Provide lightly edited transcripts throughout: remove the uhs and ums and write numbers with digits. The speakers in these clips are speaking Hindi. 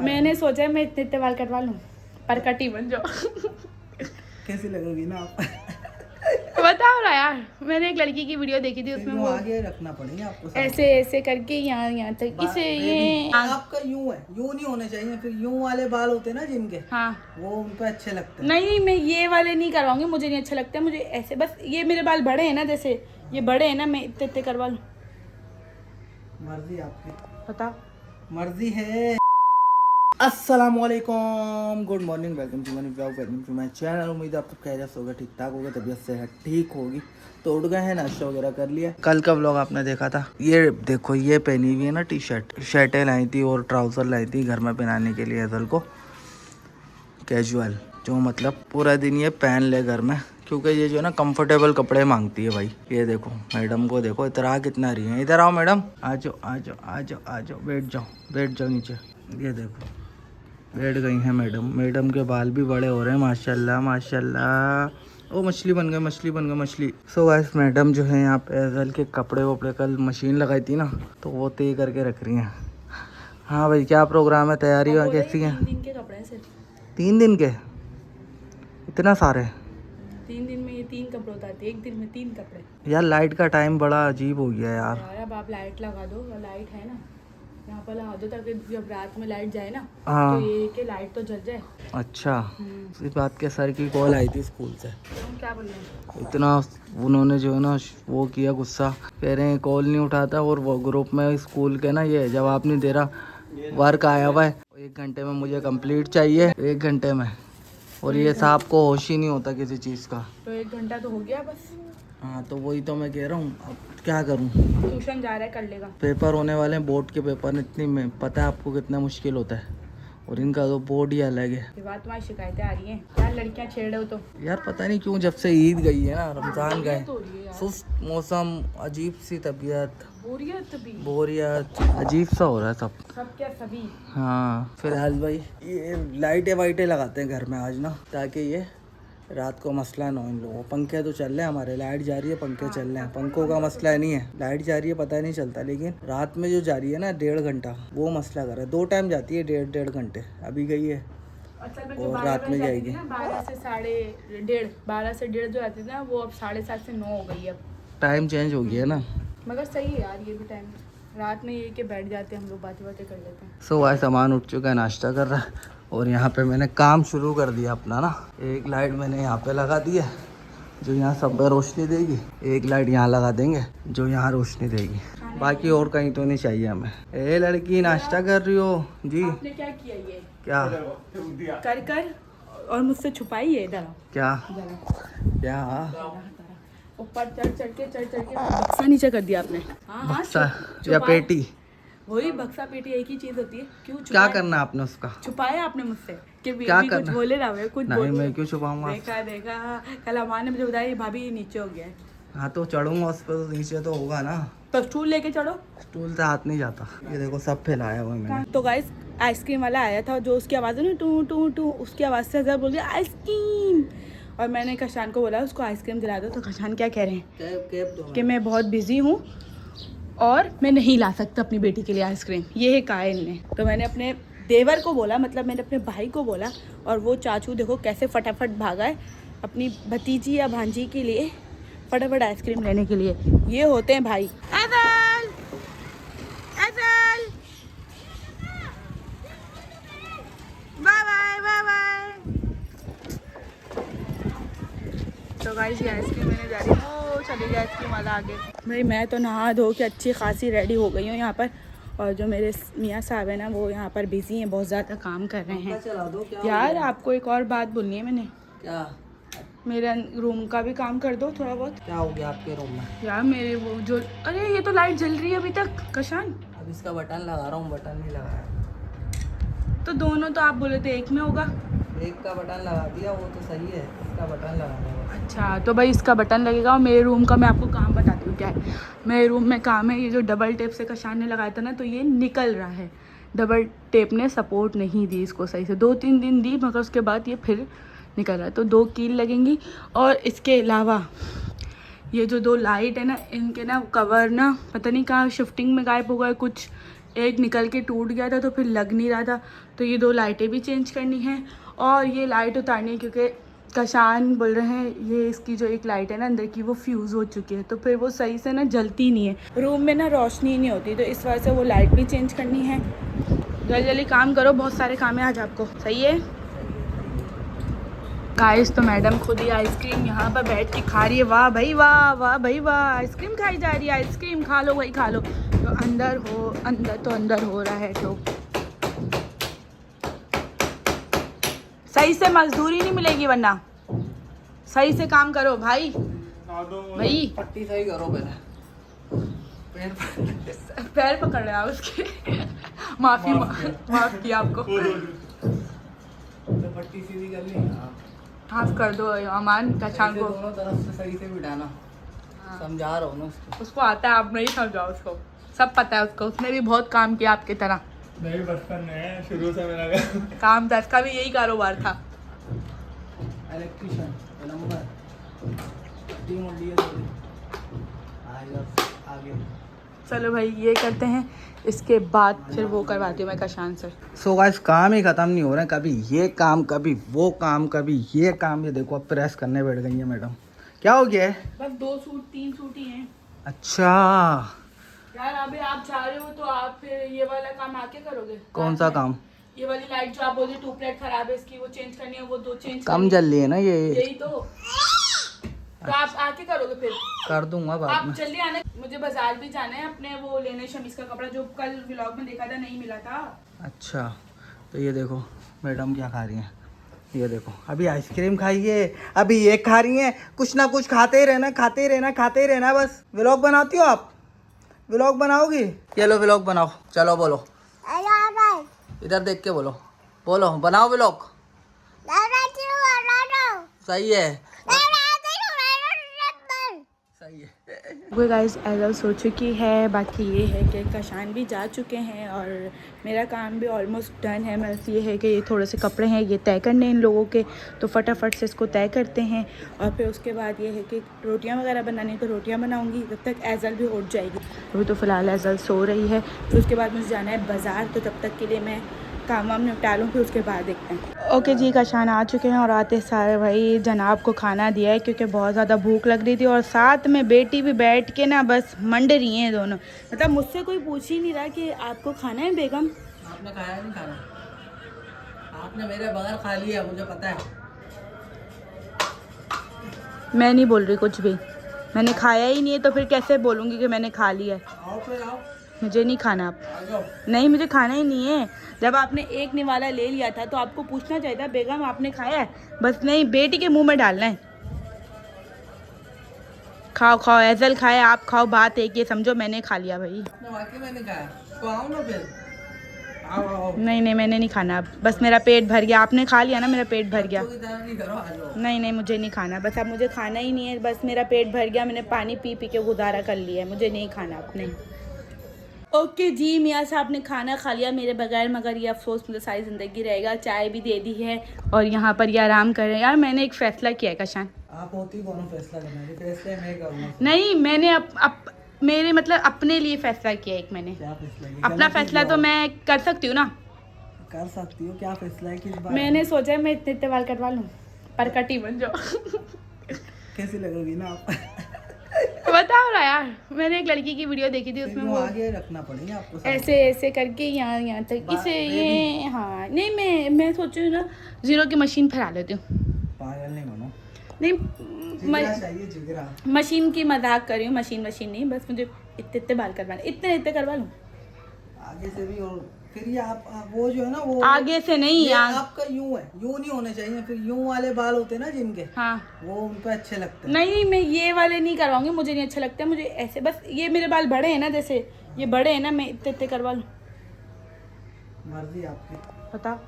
मैंने सोचा मैं इतने इतने बाल कटवा लूं पर कटी बन जाओ। कैसी लगेगी ना आप? बताओ ना यार, मैंने एक लड़की की वीडियो देखी थी उसमें वो आगे रखना पड़ेगा आपको ऐसे ऐसे करके यहाँ तक इसे ये आपका यूं है, यूं नहीं होने चाहिए। फिर यूं वाले बाल होते हैं ना जिनके, हाँ वो उन पे अच्छे लगते हैं। नहीं, मैं ये वाले नहीं करवाऊंगी, मुझे नहीं अच्छा लगता। मुझे ऐसे बस ये मेरे बाल बड़े हैं ना, जैसे ये बड़े हैं ना, मैं इतने इतने करवा लूँ। मर्जी आपकी, बताओ। मर्जी है। अस्सलामुअलैकुम, good morning, welcome to my blog, welcome to my channel. उम्मीद है आप सब खैरियत होगा, ठीक ठाक होगा, तबीयत सेहत ठीक होगी। तो उठ गए हैं, नाश्ता वगैरह कर लिया। कल का व्लॉग आपने देखा था। ये देखो, ये पहनी हुई है ना टी शर्ट, शर्टें लाई थी और ट्राउज़र लाई थी घर में पहनाने के लिए अजल को, कैजुअल, जो मतलब पूरा दिन ये पहन ले घर में, क्योंकि ये जो है ना कंफर्टेबल कपड़े मांगती है भाई। ये देखो मैडम को, देखो इतरा कितना रही है। इधर आओ मैडम, आ जाओ आ जाओ आ जाओ आ जाओ, बैठ जाओ नीचे। ये देखो बैठ गई हैं मैडम। मैडम के बाल भी बड़े हो रहे हैं माशाल्लाह माशाल्लाह। ओ मछली बन गए, मछली बन गए, मछली। सो गाइस, मैडम जो है यहाँ पे अजल के कपड़े वपड़े कल मशीन लगाई थी ना, तो वो तय करके रख रही हैं। हाँ भाई, क्या प्रोग्राम है, तैयारी कैसी है? 3 दिन के कपड़े हैं सिर्फ। 3 दिन के? इतना सारे? 3 दिन में ये 3 कपड़े उतारते, एक दिन में 3 कपड़े। यार लाइट का टाइम बड़ा अजीब हो गया यार। यार अब आप लाइट लगा दो, लाइट है ना यहाँ पर लगा दो, ताकि जब रात में लाइट जाए ना हाँ। तो ये कि लाइट तो जल जाए। अच्छा, इस बात के सर की कॉल आई थी स्कूल से। हम क्या बोल रहे हैं? इतना उन्होंने जो है ना वो किया गुस्सा, कह रहे हैं कॉल नहीं उठाता और वो ग्रुप में स्कूल के ना ये जवाब नहीं दे रहा। वर्क आया हुआ है, 1 घंटे में मुझे कंप्लीट चाहिए, 1 घंटे में। और ये साहब को होश ही नहीं होता किसी चीज़ का। तो 1 घंटा तो हो गया बस। हाँ, तो वही तो मैं कह रहा हूँ, अब क्या करूँ। ट्यूशन जा रहा है, कर लेगा। पेपर होने वाले हैं, बोर्ड के पेपर, इतनी में पता है आपको कितना मुश्किल होता है, और इनका तो बोर्ड ही अलग है। ये बात तुम्हारी शिकायतें आ रही हैं यार, लड़कियां छेड़ हो तो। यार पता नहीं क्यों, जब से ईद गई है ना, रमज़ान गए, तो हो रही है यार। सुस्त मौसम, अजीब सी तबीयत, बोरियत भी, बोरियत, अजीब सा हो रहा है सब। सब क्या सभी। हाँ फिलहाल भाई ये लाइटें वाइटें लगाते हैं घर में आज ना, ताकि ये रात को मसला ना हो इन लोगों। पंखे तो चल रहे हैं हमारे, लाइट जा रही है, पंखे चल रहे हैं, पंखों का मसला नहीं है। लाइट जा रही है पता नहीं चलता, लेकिन रात में जो जा रही है ना 1.5 घंटा, वो मसला कर रहा है। 2 टाइम जाती है, 1.5 घंटे। अभी गई है और रात में जाएगी। 12 से 1:30, 12 से 1:30 जो आती थी ना, वो अब 7:30 से 9 हो गई है अब। टाइम चेंज हो गया ना। मगर सही है यार, ये भी टाइम रात में ये कि बैठ जाते हैं हम लोग, बातें बातें कर लेते हैं। सो आज सामान उठ चुका है, नाश्ता कर रहा है, और यहाँ पे मैंने काम शुरू कर दिया अपना ना। एक लाइट मैंने यहाँ पे लगा दी है जो यहाँ सब पे रोशनी देगी, एक लाइट यहाँ लगा देंगे जो यहाँ रोशनी देगी, बाकी और कहीं तो नहीं चाहिए हमें। ए लड़की, नाश्ता कर रही हो जी? आपने क्या किया ये? क्या कर कर और मुझसे छुपाई है। इधर आओ, क्या जरा क्या? ऊपर चढ़ के बक्सा नीचे कर दिया आपने। हाँ हाँ, बक्सा या पेटी? वही बक्सा पेटी एक ही चीज होती है। क्यों क्या करना आपने उसका? छुपाया आपने मुझसे कि क्या बेबी कुछ करना? बोले ना, वे कुछ नहीं, बोले। मैं क्यों छुपाऊंगा? देखा कल अमान ने मुझे बताया भाभी ये नीचे हो गया है। हाँ तो चढ़ूंगा उस पर, तो नीचे तो होगा ना। तो स्टूल लेके चढ़ो। स्टूल से हाथ नहीं जाता। ये देखो सब फैलाया हुआ है मैंने। तो गाइस, आइसक्रीम वाला आया था, जो उसकी आवाज़ है ना टू टू टू, उसकी आवाज़ से अजहर बोल दिया आइसक्रीम। और मैंने कशान को बोला उसको आइसक्रीम दिला दो, तो कशान क्या कह रहे हैं कि मैं बहुत बिजी हूँ और मैं नहीं ला सकता अपनी बेटी के लिए आइसक्रीम, ये है कहा इनने। तो मैंने अपने देवर को बोला, मतलब मैंने अपने भाई को बोला, और वो चाचू देखो कैसे फटाफट भागा है अपनी भतीजी या भांजी के लिए फटाफट आइसक्रीम लेने के लिए। ये होते हैं भाई। अजल अजल, बाय बाय बाय बाय। तो गाइस, ये आइसक्रीम मैंने जा रही है, ओ चली गई आइसक्रीम वाला आगे। भाई मैं तो नहा धो के अच्छी खासी रेडी हो गई हूँ यहाँ पर, और जो मेरे मियाँ साहब है ना, वो यहाँ पर बिजी हैं, बहुत ज़्यादा काम कर रहे हैं। यार आपको एक और बात बोलनी है मैंने। क्या? मेरे रूम का भी काम कर दो थोड़ा बहुत। क्या हो गया आपके रूम में? यार मेरे वो जो, अरे ये तो लाइट जल रही है अभी तक कशान। अब इसका बटन लगा रहा हूँ, बटन नहीं लगाया। तो दोनों तो आप बोले थे एक में होगा। एक का बटन लगा दिया, वो तो सही है, इसका बटन लगाना है। अच्छा, तो भाई इसका बटन लगेगा। और मेरे रूम का मैं आपको काम बताती हूँ क्या है। मेरे रूम में काम है, ये जो डबल टेप से कशान ने लगाया था ना, तो ये निकल रहा है। डबल टेप ने सपोर्ट नहीं दी इसको सही से, 2-3 दिन दी, मगर उसके बाद ये फिर निकल रहा है। तो 2 कील लगेंगी। और इसके अलावा ये जो 2 लाइट है ना, इनके ना कवर ना पता नहीं कहाँ शिफ्टिंग में गायब हो गए, कुछ एक निकल के टूट गया था तो फिर लग नहीं रहा था, तो ये 2 लाइटें भी चेंज करनी है और ये लाइट उतारनी है क्योंकि कशान बोल रहे हैं ये इसकी जो एक लाइट है ना अंदर की वो फ्यूज़ हो चुकी है, तो फिर वो सही से ना जलती नहीं है, रूम में ना रोशनी नहीं होती, तो इस वजह से वो लाइट भी चेंज करनी है। जल्दी जल्दी काम करो, बहुत सारे काम है आज आपको। सही है गाइस, तो मैडम खुद ही आइसक्रीम यहाँ पर बैठ के खा रही है। वाह भाई वाह, वाह भाई वाह, आइसक्रीम खाई जा रही है। आइसक्रीम खा लो भाई खा लो। तो अंदर हो रहा है तो सही से मजदूरी नहीं मिलेगी वरना। सही से काम करो भाई। भाई पट्टी सही करो पहले। पैर पकड़ रहा है उसके। माफ किया आपको। तो पट्टी सीधी कर ली। माफ कर दो अमान कशान को। दोनों तरफ से सही से बिठाना। समझा रहा हूँ ना उसको आता है, आप नहीं समझाओ उसको, सब पता है उसको, उसने भी बहुत काम किया आपकी तरह। नहीं बचपन में शुरू से मेरा काम था, इसका भी यही कारोबार था। इलेक्ट्रिशियन प्लम्बर टीम आगे। चलो भाई ये करते हैं, इसके बाद फिर वो करवाती हूँ मैं कशान से। सो गाइस काम ही खत्म नहीं हो रहा है, कभी ये काम कभी वो काम कभी ये काम। ये देखो अब प्रेस करने बैठ गई है मैडम। क्या हो गया है? बस 2 सूट 3 सूट ही हैं। अच्छा यार अभी आप जा रहे हो तो आप फिर ये वाला काम आके करोगे। कौन सा काम? ये वाली लाइट जो आप बोल रहे ट्यूबलाइट खराब है इसकी, वो चेंज करनी है, वो 2 चेंज कम जल रही है ना ये। यही तो आप आके करोगे फिर। कर दूंगा बाद आप में। जल्दी आने, मुझे बाजार भी जाना है अपने वो लेने शमीज का कपड़ा जो कल व्लॉग में देखा था नहीं मिला था। अच्छा तो ये देखो मैडम क्या खा रही हैं। ये देखो अभी आइसक्रीम खाई है, अभी ये खा रही हैं। कुछ ना कुछ खाते ही रहना, खाते ही रहना, खाते ही रहना बस। व्लॉग बनाती हो आप? व्लॉग बनाओगी? ये लो व्लॉग बनाओ। चलो बोलो, इधर देख के बोलो। बोलो बनाओ व्लॉग। सही है सही है। वो गाइस एज़ल सो चुकी है। बाकी ये है कि कशान भी जा चुके हैं और मेरा काम भी ऑलमोस्ट डन है। बस ये है कि ये थोड़े से कपड़े हैं ये तय करने इन लोगों के, तो फटाफट से इसको तय करते हैं और फिर उसके बाद ये है कि रोटियां वगैरह बनानी तो रोटियां बनाऊंगी, तब तक एज़ल भी उठ जाएगी। अभी तो फ़िलहाल एज़ल सो रही है, फिर उसके बाद मुझे जाना है बाज़ार, तो तब तक के लिए मैं काम वाम निपटा लूँ, फिर उसके बाद देखते हैं। ओके जी कशान आ चुके हैं और आते सारे भाई जनाब को खाना दिया है क्योंकि बहुत ज़्यादा भूख लग रही थी और साथ में बेटी भी बैठ के ना बस मंड रही हैं दोनों। मतलब मुझसे कोई पूछ ही नहीं रहा कि आपको खाना है बेगम। आपने खाया नहीं खाना? आपने मेरे बगैर खा लिया, मुझे पता है। मैं नहीं बोल रही कुछ भी, मैंने खाया ही नहीं है तो फिर कैसे बोलूँगी कि मैंने खा लिया है। आओ फिर आओ। मुझे नहीं खाना आप। नहीं मुझे खाना ही नहीं है। जब आपने एक निवाला ले लिया था तो आपको पूछना चाहिए था बेगम आपने खाया है, बस नहीं बेटी के मुंह में डालना है। खाओ खाओ एज़ल खाया, आप खाओ, बात एक ये समझो मैंने खा लिया भाई। मैंने खाया तो आओ ना फिर। आओ आओ। नहीं मैंने नहीं खाना अब, बस मेरा पेट भर गया। आपने खा लिया ना, मेरा पेट भर गया। नहीं मुझे नहीं खाना, बस अब मुझे खाना ही नहीं है, बस मेरा पेट भर गया। मैंने पानी पी पी के गुजारा कर लिया है, मुझे नहीं खाना अब नहीं। ओके जी मियाँ साहब ने खाना खा लिया मेरे बगैर, मगर ये अफसोस मुझे सारी ज़िंदगी रहेगा। चाय भी दे दी है और यहाँ पर ये आराम कर रहे हैं। यार मैंने एक फ़ैसला किया है कशान। आप होती कौन फैसला करना है? फैसले मैं करूँगा। नहीं मैंने मेरे मतलब अपने लिए फ़ैसला किया एक मैंने। क्या फैसला किया? अपना फ़ैसला तो मैं कर सकती हूँ ना। कर सकती हो, क्या फैसला है? किस बात? मैंने सोचा है मैं इतने बाल कटवा लूँ, पर कटी बन जाओ। कैसी लगोगी ना आप? बताओ ना यार, मैंने एक लड़की की वीडियो देखी थी उसमें वो आगे रखना पड़ेगा आपको ऐसे ऐसे करके यहाँ तक इसे ये। हाँ नहीं मैं सोच रही हूँ ना 0 की मशीन फैला लेती हूँ। पागल नहीं बनो। नहीं चाहिए मशीन की मजाक कर रही हूँ, मशीन नहीं, बस मुझे इतने बाल करवाने, इतने करवा लूँ आगे से भी। और फिर ये आप वो जो है ना वो आगे से नहीं यार, आपका यूं है, यूं नहीं होने चाहिए। फिर यूं वाले बाल होते हैं ना जिनके, हाँ वो उन पे अच्छे लगते हैं। नहीं मैं ये वाले नहीं करवाऊंगी, मुझे नहीं अच्छा लगता। मुझे ऐसे बस ये मेरे बाल बड़े हैं ना, जैसे ये बड़े हैं ना, मैं इतने करवा लूँ। मर्जी आपकी, बताओ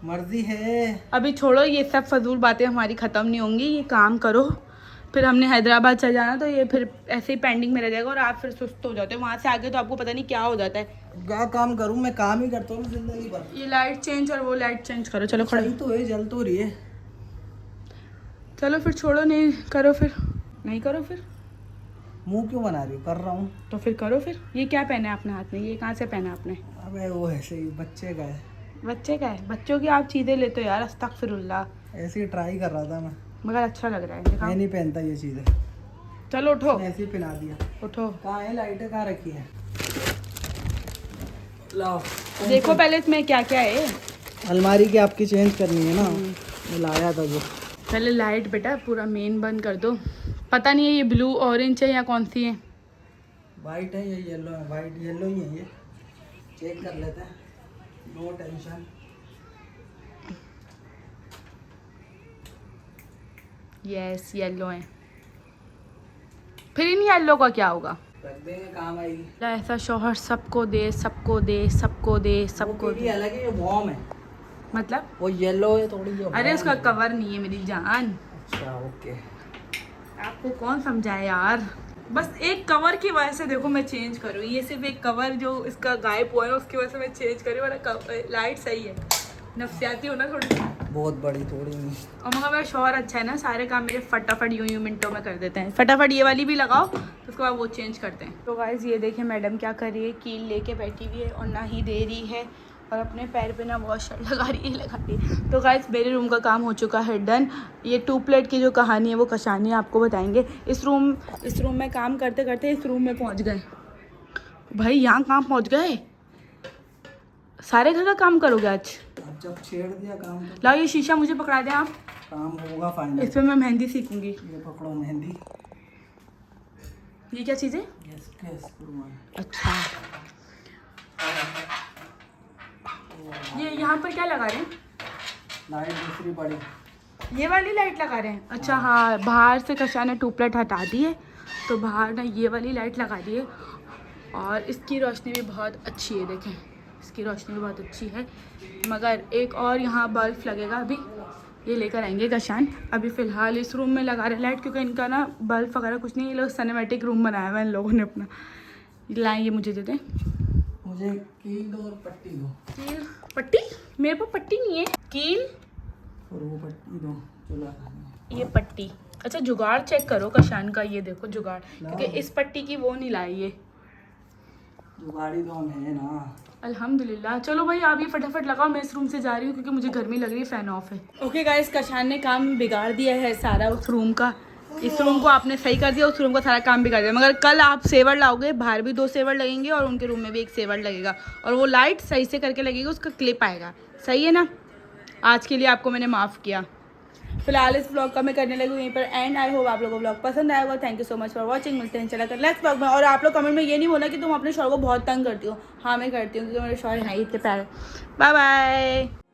मर्जी है। अभी छोड़ो ये सब फजूल बातें हमारी ख़त्म नहीं होंगी, ये काम करो। फिर हमने हैदराबाद चल जाना, तो ये फिर ऐसे ही पेंडिंग में रह जाएगा और आप फिर सुस्त हो जाते हो। वहाँ से आगे तो आपको पता नहीं क्या हो जाता है। क्या काम करूँ मैं? काम ही करता हूँ जिंदगी भर। ये लाइट चेंज और वो लाइट चेंज करो। चलो खड़े तो है, जल तो रही है। चलो फिर छोड़ो, नहीं करो फिर, नहीं करो फिर। मुंह क्यों बना रही हो? कर रहा हूँ तो फिर करो फिर। ये क्या पहना है अपने हाथ में? ये कहाँ से पहना आपने? अबे वो ऐसे ही बच्चे का है। बच्चे का है? बच्चों की आप चीज़ें लेते हो यार, अस्तगफिरुल्लाह। ऐसे ही ट्राई कर रहा था मैं। मगर अच्छा लग रहा है, दिखाओ। मैं नहीं पहनता ये चीज़ें। चलो उठो, ऐसे ही पहना दिया। उठो। कहाँ है लाइटें, कहाँ रखी है? लाओ देखो पहले इसमें क्या क्या है। अलमारी की आपकी चेंज करनी है ना, मैं लाया था जो। पहले लाइट बेटा पूरा मेन बंद कर दो। पता नहीं है ये ब्लू ऑरेंज है या कौन सी है। वाइट है या येलो है? वाइट येलो ही है ये, चेक कर लेते हैं, नो टेंशन। यस येलो है। फिर इन येलो का क्या होगा? रख देंगे, काम आएगी। ऐसा शौहर सबको दे, सबको दे, सबको दे, सबको दे। अलग है, ये वॉर्म है। मतलब वो येलो है थोड़ी। ये अरे warm उसका है। कवर नहीं है मेरी जान। अच्छा ओके। आपको कौन समझाए यार। बस एक कवर की वजह से देखो मैं चेंज करूँ, ये सिर्फ एक कवर जो इसका गायब हुआ है उसकी वजह से मैं चेंज करी, वरना लाइट सही है। नफसियाती हो ना थोड़ी, बहुत बड़ी थोड़ी नहीं। और मगर मेरा शौहर अच्छा है ना, सारे काम मेरे फटाफट यूं मिनटों में कर देते हैं। फटाफट ये वाली भी लगाओ तो उसके बाद वो चेंज करते हैं। तो गाइस ये देखिए मैडम क्या कर रही है, कील लेके बैठी हुई है और ना ही दे रही है, और अपने पैर पे ना वॉशर लगा रही है। तो गाइस मेरे रूम का काम हो चुका है डन। ये 2 प्लेट की जो कहानी है वो कशानी आपको बताएंगे। इस रूम में काम करते करते इस रूम में पहुंच गए भाई। यहाँ कहाँ पहुंच गए? सारे घर का काम करोगे आज? अब जब छेड़ दिया काम तो लाओ ये शीशा मुझे पकड़ा दें आप, काम होगा फाइनल। इसमें मैं मेहंदी सीखूंगी। ये पकड़ो मेहंदी। ये क्या चीज़ है? Yes yes. अच्छा ये यहाँ पर क्या लगा रहे हैं? लाइट दूसरी बड़ी। ये वाली लाइट लगा रहे हैं? अच्छा हाँ, बाहर से कशा ने 2 प्लेट हटा दी है तो बाहर ना ये वाली लाइट लगा दी है, और इसकी रोशनी भी बहुत अच्छी है। देखें इसकी रोशनी भी बहुत अच्छी है, मगर एक और यहाँ बल्ब लगेगा, अभी ये लेकर आएंगे कशान। अभी फ़िलहाल इस रूम में लगा रहे लाइट क्योंकि इनका ना बल्ब वगैरह कुछ नहीं, ये लोग सिनेमैटिक रूम बनाया हुआ है इन लोगों ने अपना। लाएँ ये मुझे दे दें। मुझे कील दो और पट्टी दो। कील पट्टी? मेरे पास पट्टी नहीं है। कील और वो पट्टी दो चला। ये पट्टी। अच्छा जुगाड़ चेक करो कशान का, ये देखो जुगाड़, क्योंकि इस पट्टी की वो नहीं लाई है। जुगाड़ी तो हम है ना। अल्हम्दुलिल्लाह। चलो भाई आप ये फटाफट लगाओ, मैं इस रूम से जा रही हूँ क्योंकि मुझे गर्मी लग रही है, फ़ैन ऑफ है। ओके गाइस कशान ने काम बिगाड़ दिया है सारा उस रूम का। इस रूम को आपने सही कर दिया, उस रूम का सारा काम बिगाड़ दिया। मगर कल आप सेवर लाओगे, बाहर भी 2 सेवर लगेंगे और उनके रूम में भी 1 सेवर लगेगा, और वो लाइट सही से करके लगेगी, उसका क्लिप आएगा। सही है ना? आज के लिए आपको मैंने माफ़ किया। फिलहाल इस ब्लॉग का मैं करने लगी हूँ यहीं पर एंड। आई होप आप लोगों को ब्लॉग पसंद आया होगा। Thank you so much for watching. मिलते हैं चला कर नेक्स्ट ब्लॉग में। और आप लोग कमेंट में ये नहीं बोलना कि तुम अपने शौहर को बहुत तंग करती हो। हाँ मैं करती हूँ क्योंकि मेरे शौहर हैं इतने प्यारे। Bye bye.